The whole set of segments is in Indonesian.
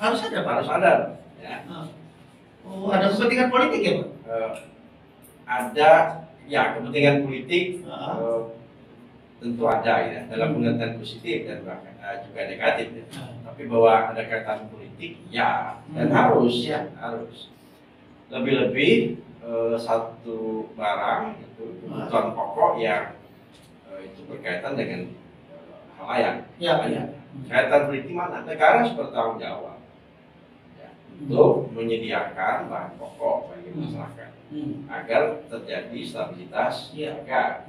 Harus ada, Pak? Harus ada. Ya. Oh, ada kepentingan politik ya, Pak? Ada, ya, kepentingan politik tentu ada ya, dalam pengertian positif dan bahkan juga negatif ya. Tapi bahwa ada kaitan politik, ya, dan harus. Lebih-lebih satu barang itu kebutuhan pokok yang itu berkaitan dengan halayak. Kaitan politik mana? Negara harus bertanggung jawab ya, untuk menyediakan bahan pokok bagi masyarakat agar terjadi stabilitas harga.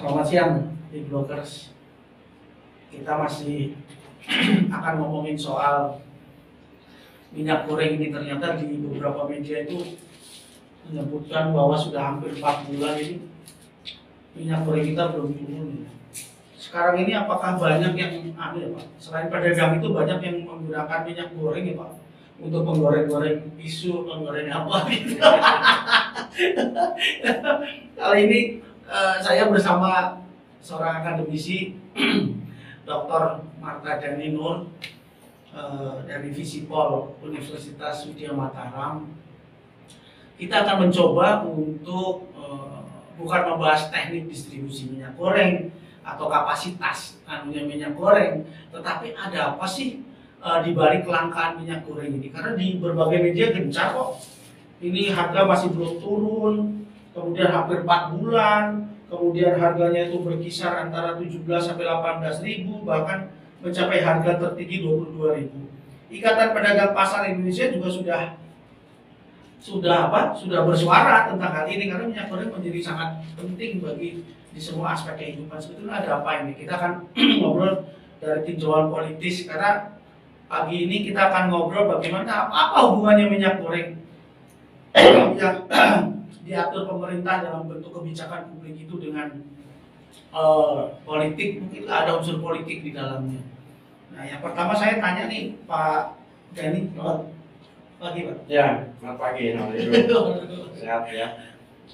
Selamat siang di Bloggers. Kita masih akan ngomongin soal minyak goreng ini. Ternyata di beberapa media itu menyebutkan bahwa sudah hampir 4 bulan ini minyak goreng kita belum turun. Sekarang ini apakah banyak yang ya Pak? Selain pedagang itu banyak yang menggunakan minyak goreng ya Pak? Untuk menggoreng-goreng isu, menggoreng apa gitu. Kali ini saya bersama seorang akademisi Dr. Marta Dhani Nur dari Visipol Universitas Widya Mataram. Kita akan mencoba untuk bukan membahas teknik distribusi minyak goreng atau kapasitas minyak goreng, tetapi ada apa sih di balik kelangkaan minyak goreng ini? Karena di berbagai media gencar kok ini harga masih belum turun, kemudian hampir 4 bulan, kemudian harganya itu berkisar antara 17 sampai 18 ribu, bahkan mencapai harga tertinggi 22 ribu. Ikatan Pedagang Pasar Indonesia juga sudah bersuara tentang hal ini, karena minyak goreng menjadi sangat penting bagi di semua aspek kehidupan. Sebetulnya ada apa ini? Kita akan ngobrol dari tinjauan politis, karena pagi ini kita akan ngobrol bagaimana apa hubungannya minyak goreng yang diatur pemerintah dalam bentuk kebijakan publik itu dengan politik. Mungkin ada unsur politik di dalamnya. Nah, yang pertama saya tanya nih Pak Dhani. Pagi Pak. Ya, selamat pagi. Sehat ya.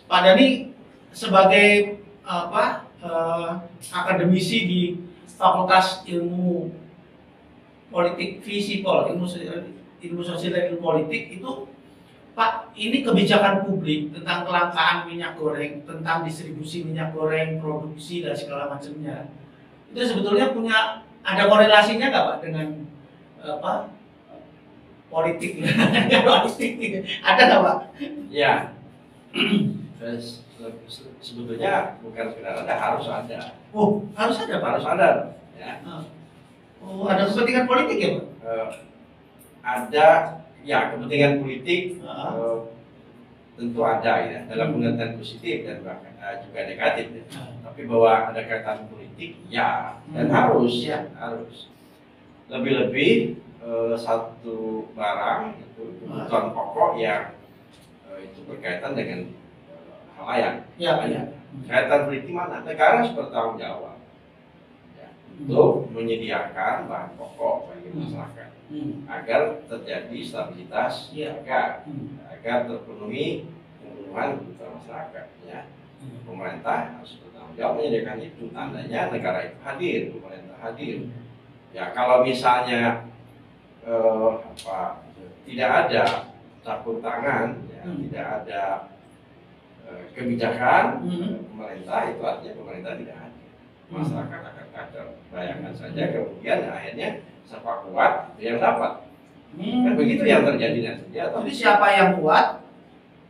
Pak Dhani sebagai akademisi di Fakultas Ilmu Politik Visipol, ilmu sosial dan ilmu politik itu, Pak, ini kebijakan publik tentang kelangkaan minyak goreng, tentang distribusi minyak goreng, produksi dan segala macamnya, itu sebetulnya ada korelasinya nggak Pak dengan politik? Ada nggak Pak? Ya, sebetulnya bukan sekedar ada, harus ada. Oh, harus ada Pak? Harus ada. Ya. Oh, ada kepentingan politik ya Pak? Ada, ya, kepentingan politik tentu ada ya, dalam pengertian positif dan bahkan juga negatif ya. Tapi bahwa ada kaitan politik, ya, dan harus. Lebih-lebih satu barang itu kebutuhan pokok yang itu berkaitan dengan halayak. Kaitan politik mana? Negara harus bertanggung jawab ya, untuk menyediakan bahan pokok bagi masyarakat agar terjadi stabilitas harga, agar terpenuhi kebutuhan masyarakat ya. Pemerintah harus bertanggung jawab menyediakan itu. Tandanya negara itu hadir, pemerintah hadir. Ya, kalau misalnya tidak ada campur tangan, ya, tidak ada kebijakan pemerintah, itu artinya pemerintah tidak hadir. Masyarakat akan kacau. Bayangkan saja kemudian akhirnya siapa kuat yang dapat. Kan begitu yang terjadi nanti. Jadi siapa yang kuat,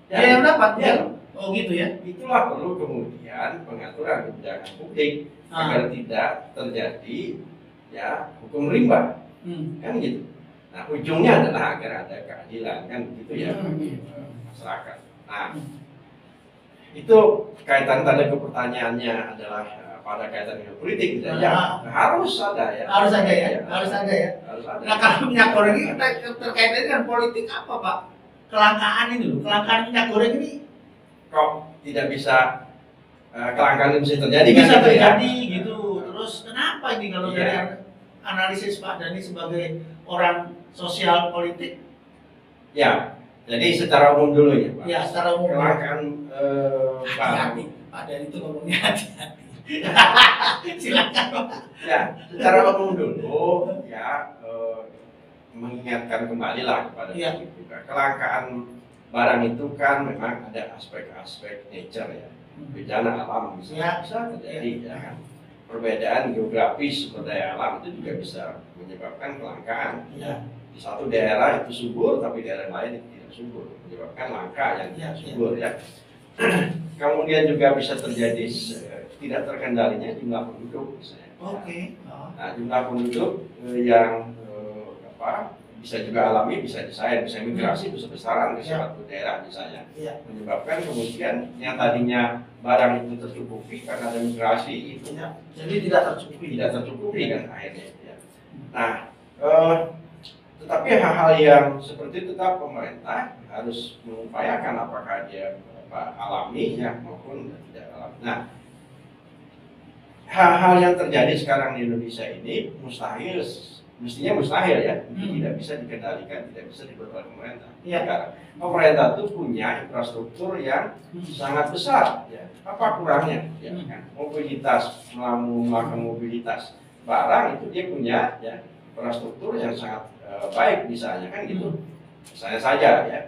dia yang dapat. Ya. Oh gitu ya. Itulah perlu kemudian pengaturan kebijakan publik agar tidak terjadi ya hukum rimba. Kan gitu. Nah, ujungnya adalah agar ada keadilan, kan begitu ya masyarakat. Nah, itu kaitan tadi ke pertanyaannya adalah pada kaitan dengan politik, ya harus ada ya. Harus ada ya. Nah, kalau minyak goreng ini terkait dengan politik apa Pak? Kelangkaan ini loh, kelangkaan minyak goreng ini kok tidak bisa kelangkaan ini bisa terjadi? Bisa terjadi gitu. Terus kenapa ini kalau dari analisis Pak Dhani sebagai orang sosial politik? Ya, jadi secara umum dulu ya Pak. Ya, secara umum. Kelangkaan Pak Dhani itu ngomongnya hati-hati. Silakan Pak. Ya, secara umum dulu ya mengingatkan kembali lah kepada publik juga. Kelangkaan barang itu kan memang ada aspek-aspek nature ya, bencana alam bisa terjadi ya kan. Perbedaan geografis sumber daya alam itu juga bisa menyebabkan kelangkaan. Di satu daerah itu subur, tapi daerah lain itu tidak subur, menyebabkan langka yang tidak subur ya. Kemudian juga bisa terjadi tidak terkendalinya jumlah penduduk misalnya. Nah, jumlah penduduk yang bisa juga alami, bisa desain, bisa migrasi besar-besaran ke suatu daerah misalnya, menyebabkan kemudian yang tadinya barang itu tercukupi karena ada migrasi itu jadi tidak tercukupi kan akhirnya. Ya. Nah, tetapi hal-hal yang seperti itu tetap pemerintah harus mengupayakan apakah dia alami ya maupun tidak alami. Nah, hal-hal yang terjadi sekarang di Indonesia ini mestinya mustahil ya, itu tidak bisa dikendalikan, tidak bisa dibuat oleh pemerintah. Pemerintah itu punya infrastruktur yang sangat besar. Ya. Apa kurangnya? Ya, kan? Mobilitas, melakukan mobilitas barang itu dia punya ya infrastruktur yang sangat baik misalnya kan gitu. Misalnya saja ya,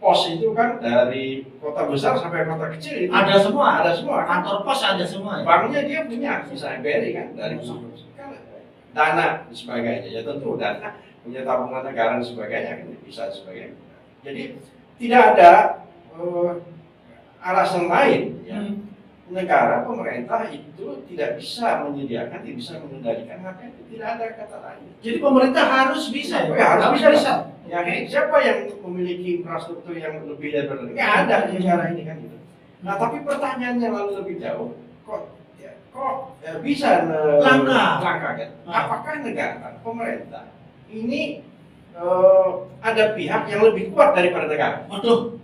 pos itu kan dari kota besar sampai kota kecil itu ada semua. Kantor pos ada semua. Banknya dia punya, misalnya BRI kan dari dana dan sebagainya, ya tentu dana punya tabungan negara dan sebagainya kan bisa sebagainya. Jadi tidak ada alasan lain ya. Negara pemerintah itu tidak bisa menyediakan, tidak bisa mengendalikan harga itu, tidak ada kata lain. Jadi pemerintah harus bisa ya, harus bisa. Ya, siapa yang memiliki infrastruktur yang lebih daripada nggak ada di negara ini kan gitu. Nah tapi pertanyaannya lalu lebih jauh, kok bisa langka kan? Apakah negara, pemerintah ini ada pihak yang lebih kuat daripada negara? Waduh,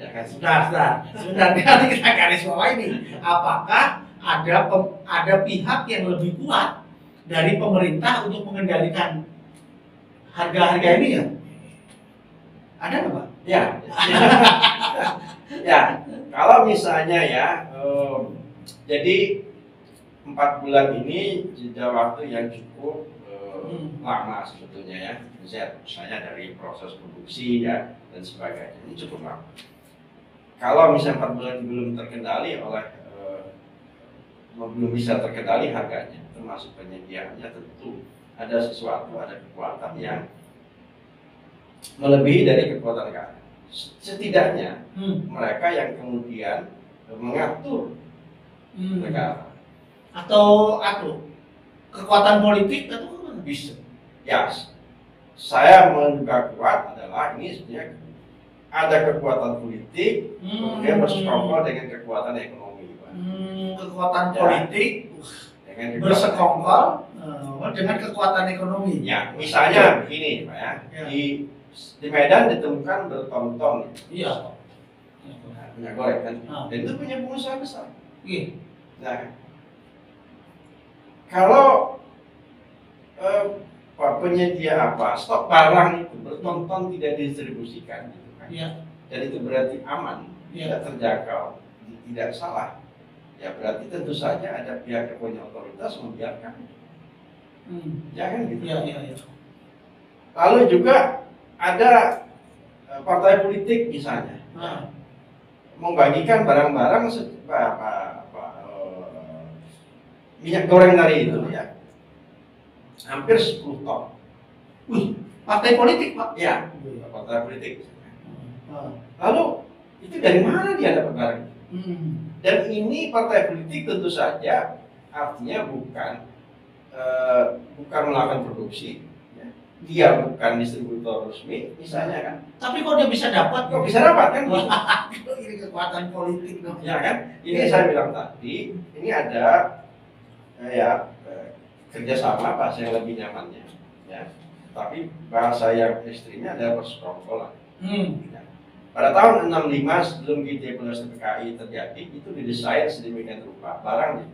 ya kan? Sebentar, nanti kita garis bawah ini. Apakah ada pihak yang lebih kuat dari pemerintah untuk mengendalikan harga-harga ini ya? Ada nggak Pak? Ya, ya. Kalau misalnya ya, jadi 4 bulan ini jeda waktu yang cukup lama sebetulnya ya. Misalnya dari proses produksi ya dan sebagainya ini cukup lama. Kalau misalnya 4 bulan belum terkendali oleh belum bisa terkendali harganya, termasuk penyediaannya, tentu ada sesuatu, ada kekuatan yang melebihi dari kekuatan negara. Setidaknya mereka yang kemudian mengatur negara. Atau kekuatan politik atau bisa. Ya, saya menduga kuat adalah ini sebenarnya ada kekuatan politik kemudian bersekongkol dengan kekuatan ekonomi. Kekuatan politik bersekongkol dengan kekuatan ekonomi. Ya, misalnya begini Pak ya, di Medan ditemukan berton-ton minyak goreng kan, dan itu punya pengusaha besar. Nah, kalau penyedia stok barang itu berton-ton tidak didistribusikan gitu kan, dan itu berarti aman, tidak terjangkau, tidak salah, ya berarti tentu saja ada pihak yang punya otoritas membiarkan, jangan gitu. Lalu juga ada partai politik misalnya membagikan barang-barang minyak goreng tadi itu ya hampir 10 ton. Partai politik Pak? Ya, partai politik. Lalu itu dari mana dia dapat barang? Dan ini partai politik tentu saja artinya bukan melakukan produksi, ya. Dia bukan distributor resmi, misalnya kan. Tapi kok dia bisa dapat? Kok bisa dapat kan? Ini kekuatan politik, ya kan? Ini saya bilang tadi, ini ada kerjasama bahasa yang lebih nyamannya, ya. Tapi bahasa yang ekstrimnya adalah persekongkolan. Ya. Pada tahun 65 sebelum G13 PKI terjadi, itu didesain sedemikian rupa barang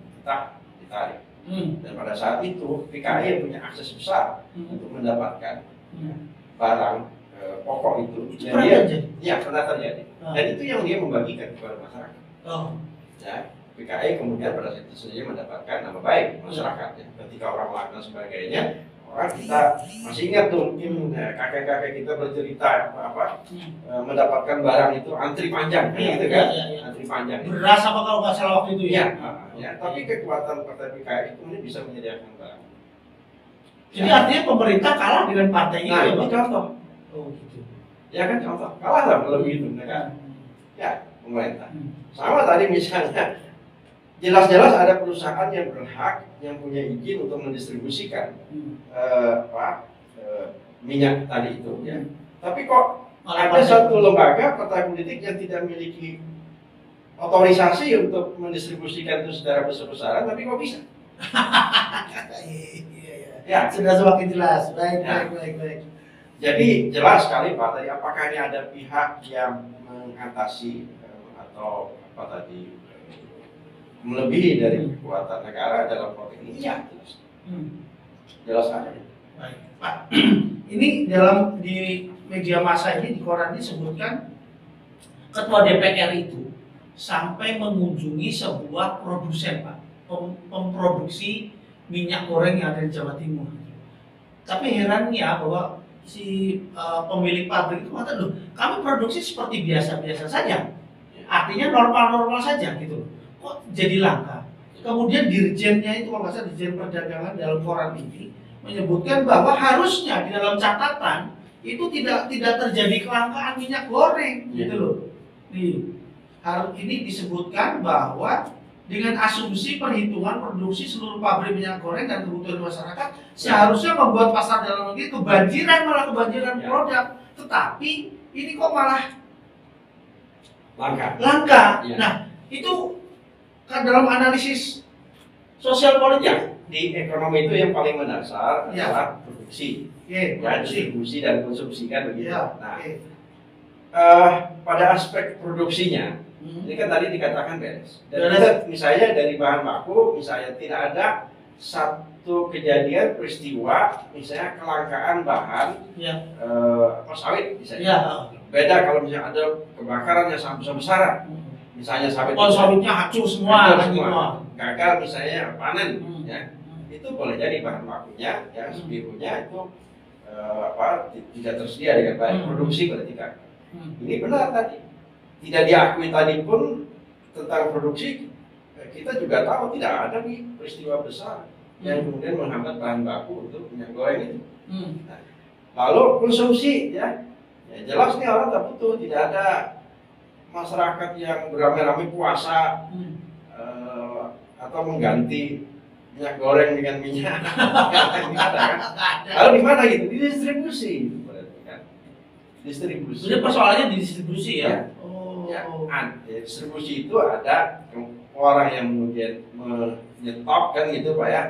ditarik. Dan pada saat itu PKI yang punya akses besar untuk mendapatkan barang pokok itu. Pernah terjadi? Ya, pernah terjadi. Dan itu yang dia membagikan kepada masyarakat. ya PKI kemudian pada saat itu sendiri mendapatkan nama baik masyarakatnya. Ketika orang melakukan sebagainya, orang kita masih ingat tuh mungkin kakek-kakek kita bercerita mendapatkan barang itu antri panjang, gitu kan? Antri panjang. Beras apa kalau nggak salah waktu itu ya? Ya, tapi kekuatan partai PKI kemudian bisa menyediakan barang. Jadi artinya pemerintah kalah dengan partai itu. Nah, ya, ini contoh. Oh gitu. Ya kan contoh. Kalah lah kalau begitu, kan? Ya, pemerintah. Sama tadi misalnya, jelas-jelas ada perusahaan yang berhak, yang punya izin untuk mendistribusikan minyak tadi itu. Ya. Tapi kok ada satu lembaga partai politik yang tidak memiliki otorisasi untuk mendistribusikan itu secara besar-besaran, tapi kok bisa? Ya, sudah semakin jelas. Baik. Jadi jelas sekali Pak tadi, apakah ini ada pihak yang mengatasi atau apa tadi melebihi dari kekuatan negara dalam konteks ini? Iya, jelas ada. Baik, Pak. Ini di media massa ini, di koran ini disebutkan ketua DPR itu sampai mengunjungi sebuah produsen, Pak, pemproduksi minyak goreng yang ada di Jawa Timur. Tapi herannya bahwa si pemilik pabrik itu mengatakan, loh, kami produksi seperti biasa-biasa saja, artinya normal-normal saja gitu. Kok jadi langka? Kemudian dirjennya itu, kalau nggak salah Dirjen Perdagangan dalam koran ini menyebutkan bahwa harusnya di dalam catatan itu tidak terjadi kelangkaan minyak goreng, gitu loh. Ini disebutkan bahwa dengan asumsi perhitungan produksi seluruh pabrik minyak goreng dan kebutuhan masyarakat seharusnya membuat pasar dalam negeri malah kebanjiran produk, tetapi ini kok malah langka. Nah, itu kan dalam analisis sosial politik di ekonomi itu yang paling mendasar adalah produksi, distribusi dan konsumsi kan begitu. Nah, pada aspek produksinya ini kan tadi dikatakan beres. Dan misalnya dari bahan baku, misalnya tidak ada satu kejadian peristiwa, misalnya kelangkaan bahan sawit, misalnya. Beda kalau misalnya ada kebakaran yang sangat besar-besaran, misalnya sawitnya hancur semua, gagal misalnya panen, itu boleh jadi bahan bakunya, sebirunya itu tidak tersedia dengan baik, produksi berarti gagal. Ini benar tadi. Tidak diakui tadi pun tentang produksi, kita juga tahu tidak ada nih peristiwa besar yang kemudian menghambat bahan baku untuk minyak goreng itu. Nah, lalu konsumsi, jelas nih orang tak butuh, tidak ada masyarakat yang beramai-ramai puasa atau mengganti minyak goreng dengan minyak. Lalu di mana gitu? Di distribusi, distribusi. Jadi persoalannya di distribusi ya? Distribusi itu ada orang yang kemudian menyetop kan gitu Pak ya,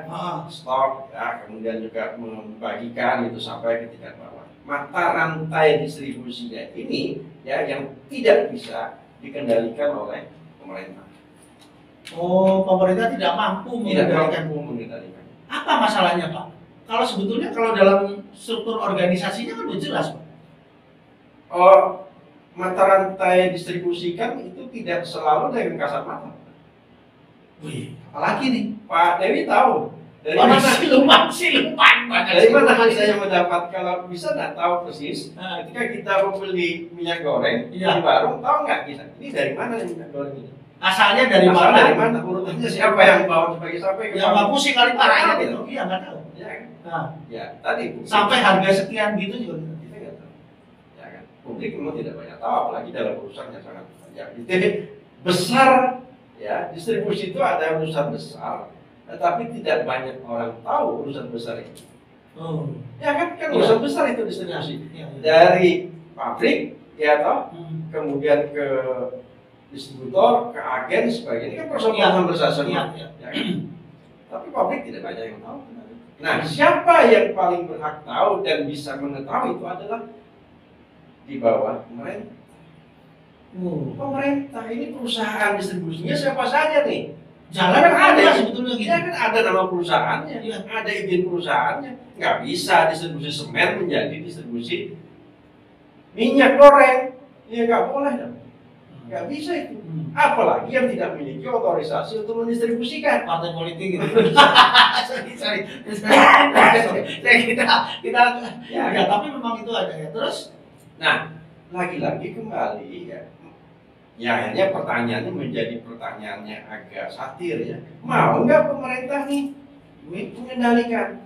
stok kemudian juga membagikan itu sampai ke tingkat bawah. Mata rantai distribusinya ini yang tidak bisa dikendalikan oleh pemerintah. Pemerintah tidak mampu mengendalikan. Apa masalahnya Pak? Kalau sebetulnya dalam struktur organisasinya kan udah jelas Pak. Mata rantai distribusikan itu tidak selalu dengan kasat mata. Apalagi nih? Pak Dewi tahu dari mana siluman dari mana saya mendapat, kalau bisa nggak tahu persis. Ketika kita membeli minyak goreng di warung, tahu nggak kita ini dari mana minyak goreng ini? Asalnya dari mana? Urutannya siapa yang bawa sebagai sampai? Yang bagus sih kali Pak rakyat itu. Iya nggak tahu. Tadi sampai harga sekian gitu juga. Publik memang tidak banyak tahu, apalagi dalam urusan yang sangat banyak. Jadi besar, distribusi itu ada urusan besar, tetapi tidak banyak orang tahu urusan besar itu. Kan urusan besar itu distribusi dari pabrik, kemudian ke distributor, ke agen, sebagainya. Ini kan persoalan besar semua. Tapi pabrik tidak banyak yang tahu. Nah, siapa yang paling berhak tahu dan bisa mengetahui itu adalah di bawah pemerintah. Pemerintah ini perusahaan distribusinya siapa saja nih? Jalan kan ada sebetulnya gitu. Kan ada nama perusahaannya, ada izin perusahaannya. Nggak bisa distribusi semen menjadi distribusi minyak goreng. Nggak boleh dong. Nggak bisa itu. Apalagi yang tidak memiliki otorisasi untuk mendistribusikan. Partai politik gitu. sorry. Kita ya, tapi memang itu ada ya. Terus, nah, lagi-lagi kembali ya. Ya akhirnya pertanyaannya menjadi pertanyaannya agak satir ya. Mau nggak pemerintah nih mengendalikan?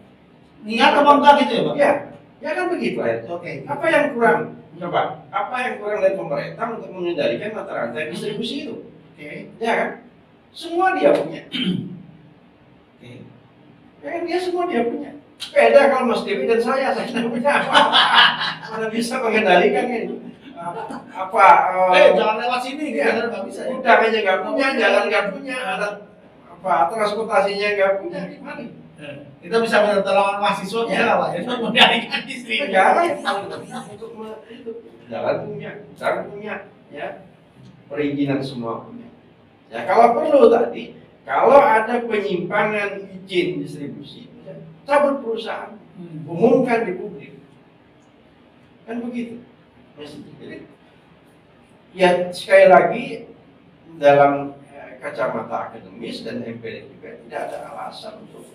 Niat apa enggak gitu ya, Pak? Ya kan begitu ya. Oke. Apa yang kurang? Coba, apa yang kurang dari pemerintah untuk mengendalikan mata rantai distribusi itu? Oke. Ya kan? Semua dia punya. Oke. Ya kan dia semua dia punya. Beda kalau Mas Dewi dan saya tidak punya apa-apa. Mana bisa mengendalikan ini? Jangan lewat sini, ya, nggak bisa. Udah aja nggak punya, jalan nggak punya, ada transportasinya nggak punya, gimana? Kita bisa minta tolongan mahasiswa bisa nggak Pak? Itu mengendalikan istri. Negara untuk jalan punya, cara punya, ya perizinan semua punya. Ya kalau perlu tadi, kalau ada penyimpangan izin distribusi, cabut perusahaan, umumkan di publik, kan begitu. Jadi, ya sekali lagi dalam kacamata akademis dan empirik juga tidak ada alasan untuk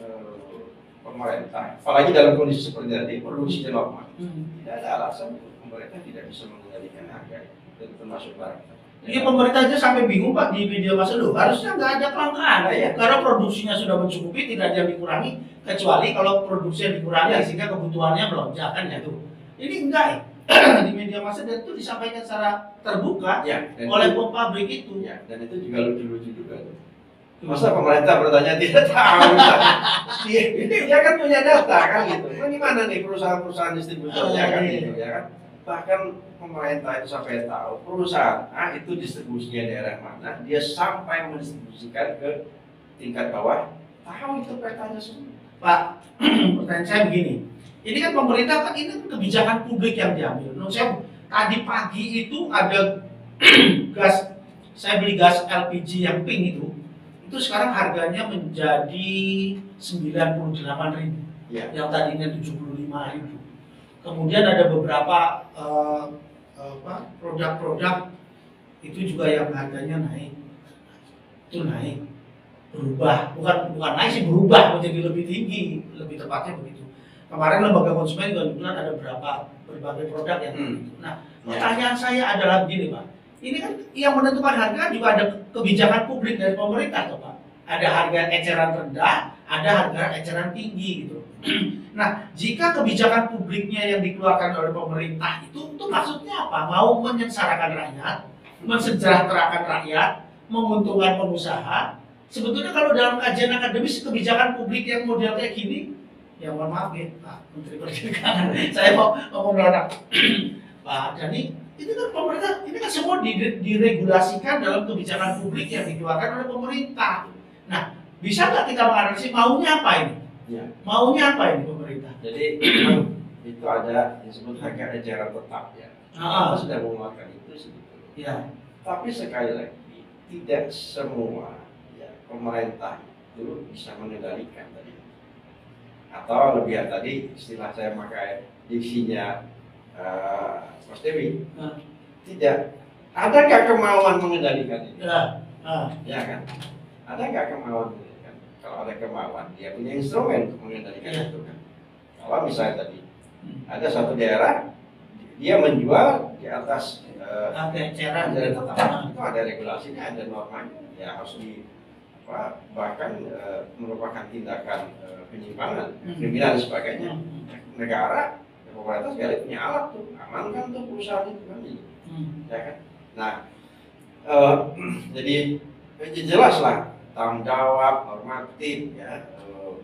pemerintah, apalagi dalam kondisi seperti tadi produksi dan normal, tidak ada alasan untuk pemerintah tidak bisa mengendalikan harga dan termasuk barang. Iya, pemerintah aja sampai bingung Pak di media massa loh. Harusnya nggak ada kelangkaan karena produksinya sudah mencukupi, tidak ada yang dikurangi kecuali kalau produksinya dikurangi sehingga kebutuhannya melonjak kan ya tuh. Ini enggak di media massa dan itu disampaikan secara terbuka oleh pabrik itu. Ya, dan itu juga lucu-lucu juga tuh. Masa pemerintah bertanya tidak tahu? Dia kan punya data kan gitu. Nah, di mana nih perusahaan-perusahaan distributornya kan gitu ya kan? Bahkan pemerintah itu sampai tahu perusahaan itu distribusinya daerah mana, dia sampai mendistribusikan ke tingkat bawah. Tahu itu petanya semua. Pak, pertanyaan saya begini. Ini kan pemerintah kan ini kebijakan publik yang diambil. Menurut saya tadi pagi itu ada gas, saya beli gas LPG yang pink itu sekarang harganya menjadi 98.000, yang tadinya 75.000. Kemudian ada beberapa produk-produk itu juga yang harganya naik, itu naik, berubah, bukan naik sih, berubah menjadi lebih tinggi, lebih tepatnya begitu. Kemarin lembaga konsumen juga bilang ada berbagai produk yang Nah, pertanyaan saya adalah begini Pak, ini kan yang menentukan harga juga ada kebijakan publik dari pemerintah toh Pak. Ada harga eceran rendah, ada harga eceran tinggi gitu. Nah, jika kebijakan publiknya yang dikeluarkan oleh pemerintah itu maksudnya apa? Mau menyengsarakan rakyat, mensejahterakan rakyat, menguntungkan pengusaha. Sebetulnya kalau dalam kajian akademis kebijakan publik yang model kayak gini, ya mohon maaf ya Pak Menteri Perdagangan, saya mau ngomong orang Pak Dhani, itu kan pemerintah, ini kan semua diregulasikan dalam kebijakan publik yang dikeluarkan oleh pemerintah. Nah, bisa nggak kita menganalisis maunya apa ini? Ya. Maunya apa ini pemerintah? Jadi itu ada yang disebut harga eceran tetap ya. Kita sudah mengeluarkan itu sebetulnya. Ya. Tapi sekali lagi tidak semua ya, pemerintah itu bisa mengendalikan tadi. Atau lebih tadi istilah saya pakai diksinya Mas Dewi, tidak ada nggak kemauan mengendalikan ini? Ya kan? Ada nggak kemauan mengendalikan? Kalau ada kemauan, dia punya instrumen untuk mengendalikan itu kan. Kalau misalnya tadi ada satu daerah, dia menjual di atas eceran tetap, itu ada regulasinya, ada normanya, ya harus bahkan merupakan tindakan penyimpangan, kriminal dan sebagainya. Negara, pemerintah sekali punya alat tuh, amankan tuh perusahaan itu kan, ya kan. Nah, jadi jelas lah tanggung jawab normatif ya,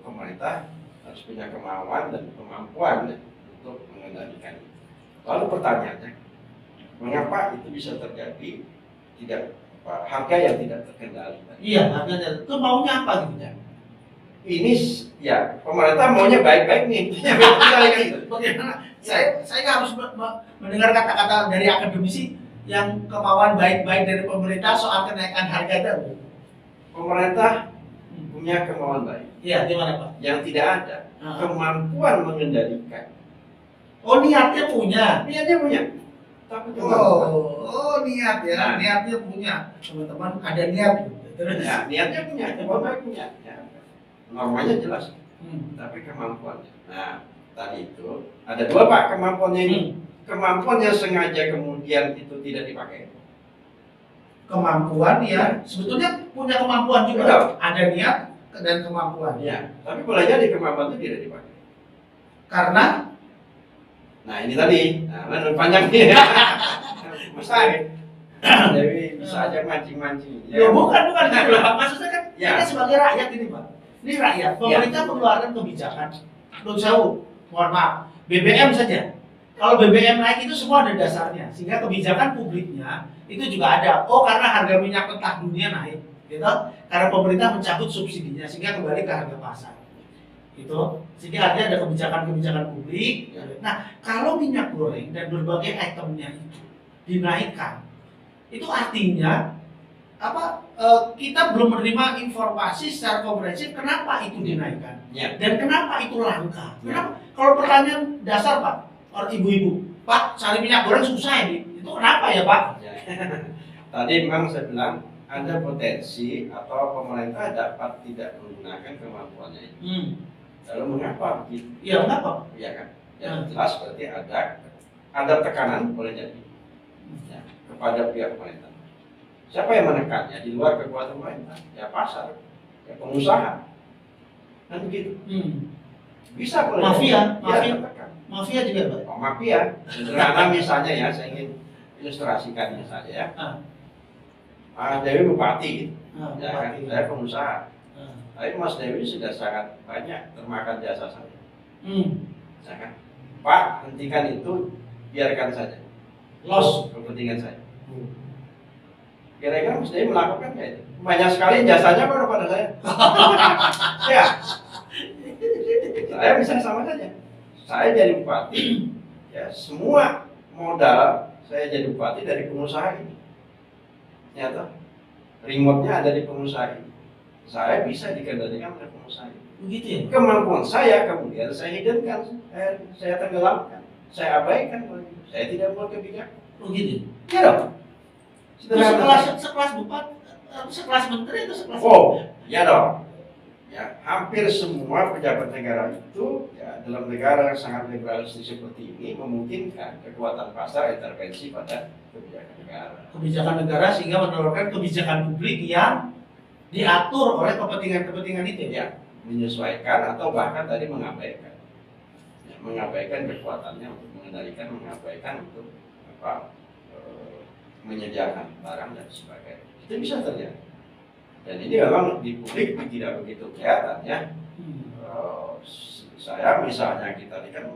pemerintah harus punya kemauan dan kemampuan ya, untuk mengendalikan. Lalu pertanyaannya, mengapa itu bisa terjadi tidak harga yang tidak terkendali? Iya, harganya itu maunya apa gitu ya? Ini ya pemerintah maunya baik-baik nih. Bagaimana? Saya harus mendengar kata-kata dari akademisi yang kemauan baik-baik dari pemerintah soal kenaikan harga itu. Pemerintah punya kemauan baik. Iya, gimana Pak? Yang tidak ada kemampuan mengendalikan. Oh, niatnya punya. Niatnya punya. Tapi niat ya, nah, niatnya punya teman-teman, ada niat. Ya, niatnya punya, punya. Ya. Normanya jelas, tapi kemampuannya. Nah, tadi itu ada dua Pak kemampuannya ini. Kemampuannya sengaja kemudian itu tidak dipakai. Kemampuan ya, sebetulnya punya kemampuan juga. Betul. Ada niat dan kemampuan. Ya, tapi boleh jadi kemampuan itu tidak dipakai. Karena, nah ini tadi, nah panjang nih. Mas Dewi bisa aja mancing-mancing. Ya bukan gitu loh Pak. Maksudnya kan kita sebagai rakyat ini Pak. Ini rakyat, pemerintah mengeluarkan kebijakan. Belum jauh, mohon maaf, BBM saja. Kalau BBM naik itu semua ada dasarnya, sehingga kebijakan publiknya itu juga ada. Oh, karena harga minyak mentah dunia naik, gitu. Karena pemerintah mencabut subsidinya, sehingga kembali ke harga pasar. Gitu. Sehingga ada kebijakan-kebijakan publik. Nah, kalau minyak goreng dan berbagai itemnya itu dinaikkan, itu artinya kita belum menerima informasi secara komprehensif kenapa itu dinaikkan dan kenapa itu langka. Kenapa? Kalau pertanyaan dasar Pak, orang ibu-ibu, Pak cari minyak goreng susah ini, itu kenapa ya Pak? Tadi memang saya bilang ada potensi atau pemerintah dapat tidak menggunakan kemampuannya itu. Lalu mengapa begitu? Iya mengapa? Iya kan? Yang jelas berarti ada tekanan boleh jadi kepada pihak pemerintah. Siapa yang menekannya di luar kekuatan pemerintah? Ya pasar, ya pengusaha, kan begitu. Bisa boleh. Mafia juga Pak. Oh, mafia. Sederhana misalnya ya, saya ingin ilustrasikannya saja ya. Dewi bupati, gitu. Ya, kan? Saya pengusaha. Tapi Mas Dewi sudah sangat banyak termakan jasa saya. Ya, kan? Pak, hentikan itu, biarkan saja. Loss kepentingan saya. Kira-kira Mas Dewi melakukan nggak itu? Banyak sekali jasanya pada saya. Ya, saya bisa sama saja. Saya jadi bupati, ya semua modal saya jadi bupati dari pengusaha ini. Ternyata remote-nya ada di pengusaha ini. Saya bisa dikendalikan oleh pengusaha ini. Begitu ya? Kemampuan saya kemudian saya hidupkan, saya tenggelamkan, saya abaikan. Saya tidak buat kebijakan. Begitu? Iya dong. Sekelas bupati, sekelas menteri itu sekelas. Oh, ya dong. Ya, hampir semua pejabat negara itu ya, dalam negara yang sangat liberalistis seperti ini memungkinkan kekuatan pasar intervensi pada kebijakan negara. Kebijakan negara sehingga menelurkan kebijakan publik yang diatur oleh kepentingan-kepentingan itu. Ya, menyesuaikan atau bahkan tadi mengabaikan. Ya, mengabaikan kekuatannya untuk mengendalikan, mengabaikan untuk menyediakan barang dan sebagainya. Itu bisa terjadi. Dan ini memang di publik tidak begitu kelihatan ya. Saya misalnya kita kan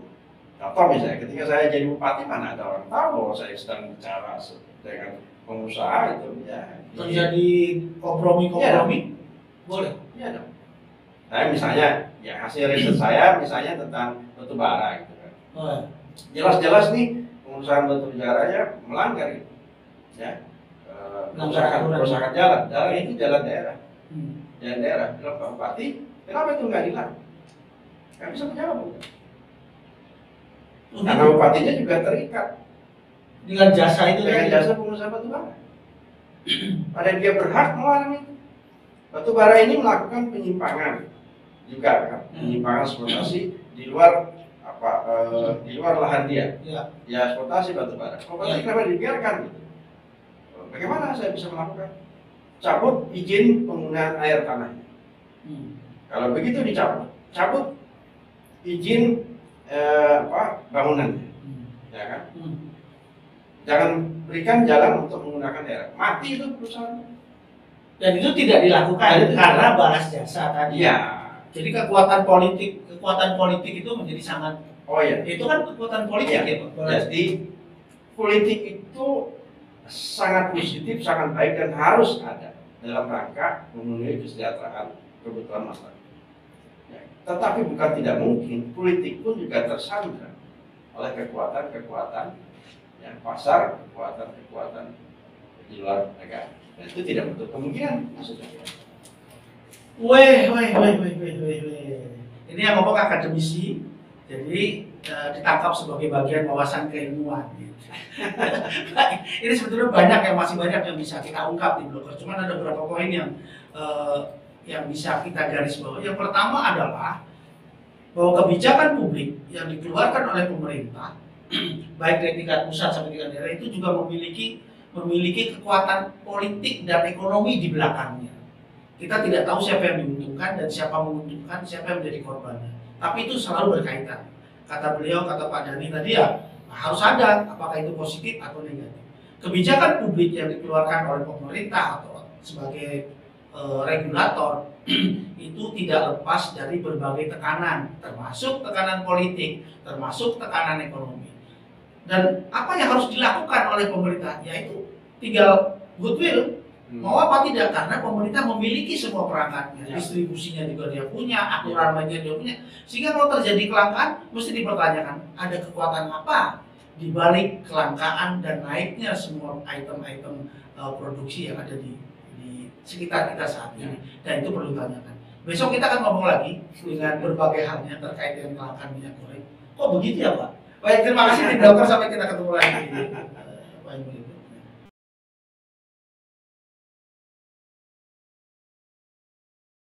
contoh misalnya ketika saya jadi bupati mana ada orang tahu bahwa saya sedang bicara dengan pengusaha itu ya. Terjadi kompromi. Boleh. Iya dong. Saya misalnya ya hasil riset saya misalnya tentang batu bara gitu kan. Jelas-jelas nih pengusahaan batu baranya melanggar gitu. Ya. Kerusakan jalan itu jalan daerah. Jalan daerah, bilang Pak Bupati, kenapa itu nggak dilakukan? Nggak bisa menjawab. Karena bupatinya juga terikat dengan jasa itu. Dengan jasa pengusaha batu bara. Padahal dia berhak melarang itu. Batu bara ini melakukan penyimpangan juga kan, penyimpangan eksploitasi di luar di luar lahan dia. Ya eksploitasi batu bara. Bupati kenapa dibiarkan gitu? Bagaimana saya bisa melakukan? Cabut izin penggunaan air tanah. Kalau begitu cabut izin bangunan, ya kan? Jangan berikan jalan untuk menggunakan daerah. Mati itu perusahaan. Dan itu tidak dilakukan karena balas jasa tadi. Ya. Jadi kekuatan politik itu menjadi sangat. Oh iya. Itu kan kekuatan politik ya Pak. Jadi politik itu sangat positif, sangat baik dan harus ada dalam rangka memenuhi kesejahteraan kebutuhan masyarakat. Ya, tetapi bukan tidak mungkin politik pun juga tersandra oleh kekuatan-kekuatan ya, pasar, kekuatan-kekuatan di luar negara. Dan itu tidak betul kemungkinan maksudnya. Weh. Ini yang ngomong akademisi. Jadi ditangkap sebagai bagian wawasan keilmuan. Gitu. Ini sebetulnya banyak masih banyak yang bisa kita ungkap di Blogger. Cuman ada beberapa poin yang bisa kita garis bawahi. Yang pertama adalah bahwa kebijakan publik yang dikeluarkan oleh pemerintah, baik dari tingkat pusat sampai tingkat daerah, itu juga memiliki kekuatan politik dan ekonomi di belakangnya. Kita tidak tahu siapa yang diuntungkan dan siapa menguntungkan, siapa yang menjadi korbannya. Tapi itu selalu berkaitan. Kata beliau, kata Pak Dhani tadi ya, harus ada apakah itu positif atau negatif. Kebijakan publik yang dikeluarkan oleh pemerintah atau sebagai regulator itu tidak lepas dari berbagai tekanan, termasuk tekanan politik, termasuk tekanan ekonomi. Dan apa yang harus dilakukan oleh pemerintah, yaitu tinggal goodwill, mau apa tidak, karena pemerintah memiliki semua perangkatnya, distribusinya juga dia punya, aturan mainnya dia punya, sehingga kalau terjadi kelangkaan mesti dipertanyakan ada kekuatan apa di balik kelangkaan dan naiknya semua item-item produksi yang ada di sekitar kita saat ini, dan itu perlu ditanyakan. Besok kita akan ngomong lagi dengan berbagai halnya terkait dengan kelangkaan minyak goreng. Kok begitu ya Pak? Baik, terima kasih tim dokter, sampai kita ketemu lagi.